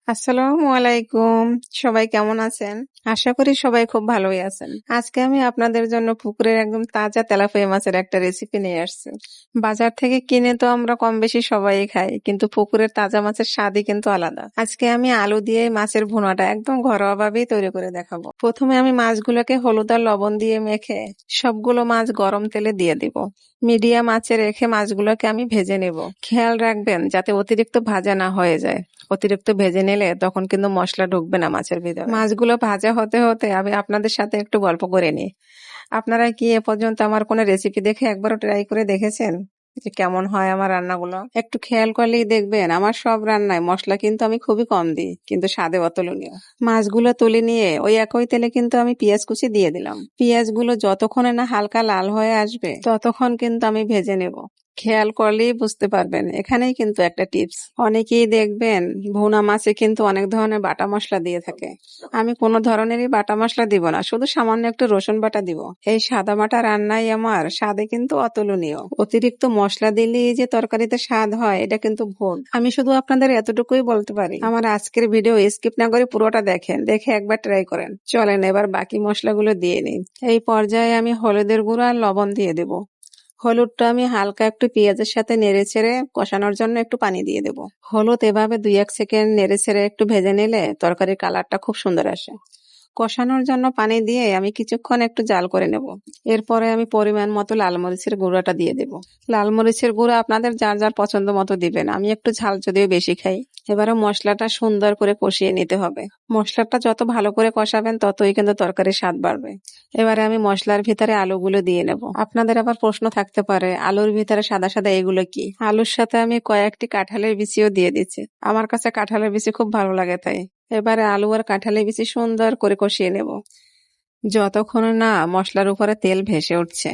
আসসালামু আলাইকুম। সবাই কেমন আছেন? আশা করি সবাই খুব ভালোই আছেন। আজকে আমি আপনাদের জন্য পুকুরের একদম তাজা তেলাপিয়া মাছের একটা রেসিপি নিয়ে আসছি। বাজার থেকে কিনে তো আমরা কম বেশি সবাই খাই, কিন্তু পুকুরের তাজা মাছের স্বাদই কিন্তু আলাদা। আজকে আমি আলু দিয়ে মাছের ভুনাটা একদম ঘরোয়াভাবেই তৈরি করে দেখাবো। প্রথমে আমি মাছগুলোকে হলুদ আর লবণ দিয়ে মেখে সবগুলো মাছ গরম তেলে দিয়ে দিব। মিডিয়াম আঁচে রেখে মাছগুলোকে আমি ভেজে নেব। খেয়াল রাখবেন যাতে অতিরিক্ত ভাজা না হয়ে যায়। অতিরিক্ত ভেজে নিলে তখন কিন্তু মশলা ঢুকবে না মাছের ভিতরে। মাছগুলো ভাজা হতে হতে আমি আপনাদের সাথে একটু গল্প করে নিই। আপনারা কি এ পর্যন্ত আমার কোনো রেসিপি দেখে একবারও ট্রাই করে দেখেছেন যে কেমন হয় আমার রান্নাগুলো? একটু খেয়াল করলেই দেখবেন আমার সব রান্নায় মশলা কিন্তু আমি খুবই কম দিই, কিন্তু স্বাদে অতুলনীয়। মাছগুলো তুলে নিয়ে ওই একই তেলে কিন্তু আমি পেঁয়াজ কুচি দিয়ে দিলাম। পেঁয়াজগুলো যতক্ষণে না হালকা লাল হয়ে আসবে ততক্ষণ কিন্তু আমি ভেজে নেব। খেয়াল করলেই বুঝতে পারবেন, এখানেই কিন্তু একটা টিপস। অনেকেই দেখবেন ভুনা মাছে কিন্তু অনেক ধরনের বাটা মশলা দিয়ে থাকে। আমি কোনো ধরনেরই বাটা মশলা দিব না, শুধু সামান্য একটু রসুন বাটা দিব। এই সাদা বাটা রান্নাই আমার স্বাদে কিন্তু অতুলনীয়। অতিরিক্ত মশলা দিলেই যে তরকারিতে স্বাদ হয় এটা কিন্তু ভুল। আমি শুধু আপনাদের এতটুকুই বলতে পারি, আমার আজকের ভিডিও স্কিপ না করে পুরোটা দেখেন, দেখে একবার ট্রাই করেন। চলেন এবার বাকি মশলাগুলো দিয়ে নিই। এই পর্যায়ে আমি হলুদের গুঁড়ো আর লবণ দিয়ে দেব। হলুদটা আমি হালকা একটু পেঁয়াজের সাথে নেড়ে ছেড়ে কষানোর জন্য একটু পানি দিয়ে দেব। হলুদ এভাবে 2-1 সেকেন্ড নেড়ে ছেড়ে একটু ভেজে নিলে তরকারির কালারটা খুব সুন্দর আসে। কষানোর জন্য পানি দিয়ে আমি কিছুক্ষণ একটু জাল করে নেব। এরপরে আমি পরিমাণ মতো লাল মরিচের গুঁড়োটা দিয়ে দেব। লাল মরিচের গুঁড়ো আপনাদের যার যার পছন্দ মতো দিবেন, আমি একটু ঝাল যদিও বেশি খাই। এবারে মশলাটা সুন্দর করে কষিয়ে নিতে হবে। মশলাটা যত ভালো করে কষাবেন ততই কিন্তু তরকারির স্বাদ বাড়বে। এবারে আমি মশলার ভিতরে আলুগুলো দিয়ে নেব। আপনাদের আবার প্রশ্ন থাকতে পারে, আলুর ভিতরে সাদা সাদা এগুলো কি? আলুর সাথে আমি কয়েকটি কাঁঠালের বিচিও দিয়ে দিচ্ছি। আমার কাছে কাঁঠালের বিচি খুব ভালো লাগে তাই। এবারে আলু আর কাঁঠালের বিচি সুন্দর করে কষিয়ে নেব যতক্ষণ না মশলার উপরে তেল ভেসে উঠছে।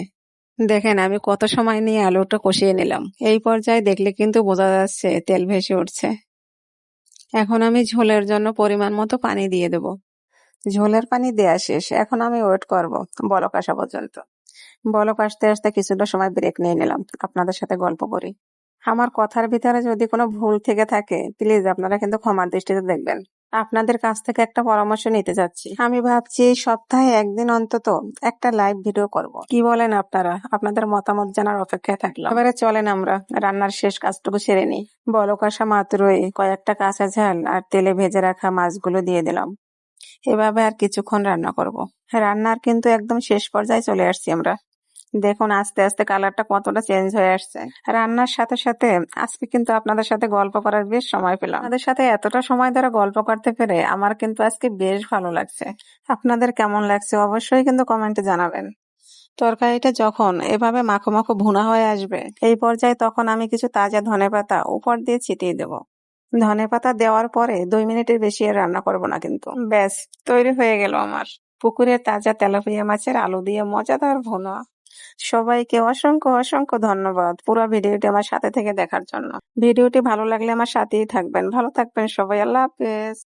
দেখেন আমি কত সময় নিয়ে আলুটা কষিয়ে নিলাম। এই পর্যায়ে দেখলে কিন্তু বোঝা যাচ্ছে তেল ভেসে উঠছে। এখন আমি ঝোলের জন্য পরিমাণ মতো পানি দিয়ে দেব। ঝোলের পানি দেয়া শেষ। এখন আমি ওয়েট করব বলক আসা পর্যন্ত। বলক আসতে আসতে কিছুটা সময় ব্রেক নিয়ে নিলাম, আপনাদের সাথে গল্প করি। আমার কথার ভিতরে যদি কোনো ভুল থেকে থাকে প্লিজ আপনারা কিন্তু ক্ষমার দৃষ্টিতে দেখবেন। আপনাদের কাছ থেকে একটা পরামর্শ নিতে চাচ্ছি। আমি ভাবছি এই সপ্তাহে একদিন অন্তত একটা লাইভ ভিডিও করব। কি বলেন আপনারা? আপনাদের মতামত জানার অপেক্ষায় থাকলাম। এবারে চলেন আমরা রান্নার শেষ কাজটুকু সেরে নিই। বলক আসা মাত্রই কয়েকটা কাঁচা ঝাল আর তেলে ভেজে রাখা মাছগুলো দিয়ে দিলাম। এভাবে আর কিছুক্ষণ রান্না করব। রান্নার কিন্তু একদম শেষ পর্যায়ে চলে আসছি আমরা। দেখুন আস্তে আস্তে কালারটা কতটা চেঞ্জ হয়ে আসছে। রান্নার সাথে সাথে আজকে কিন্তু আপনাদের সাথে গল্প করার বেশ সময় পেলাম। আপনাদের সাথে এতটা সময় ধরে গল্প করতে পেরে আমার কিন্তু আজকে বেশ ভালো লাগছে। আপনাদের কেমন লাগছে অবশ্যই কিন্তু কমেন্টে জানাবেন। তরকারিটা যখন এভাবে মাখো মাখো ভুনা হয়ে আসবে এই পর্যায়ে তখন আমি কিছু তাজা ধনেপাতা উপর দিয়ে ছিটিয়ে দেব। ধনেপাতা দেওয়ার পরে 2 মিনিটের বেশি আর রান্না করব না কিন্তু। ব্যাস তৈরি হয়ে গেল আমার পুকুরের তাজা তেলাপিয়া মাছের আলু দিয়ে মজাদার ভুনা। সবাইকে অসংখ্য অসংখ্য ধন্যবাদ পুরো ভিডিওটি আমার সাথে থেকে দেখার জন্য। ভিডিওটি ভালো লাগলে আমার সাথেই থাকবেন। ভালো থাকবেন সবাই। আল্লাহ হাফেজ।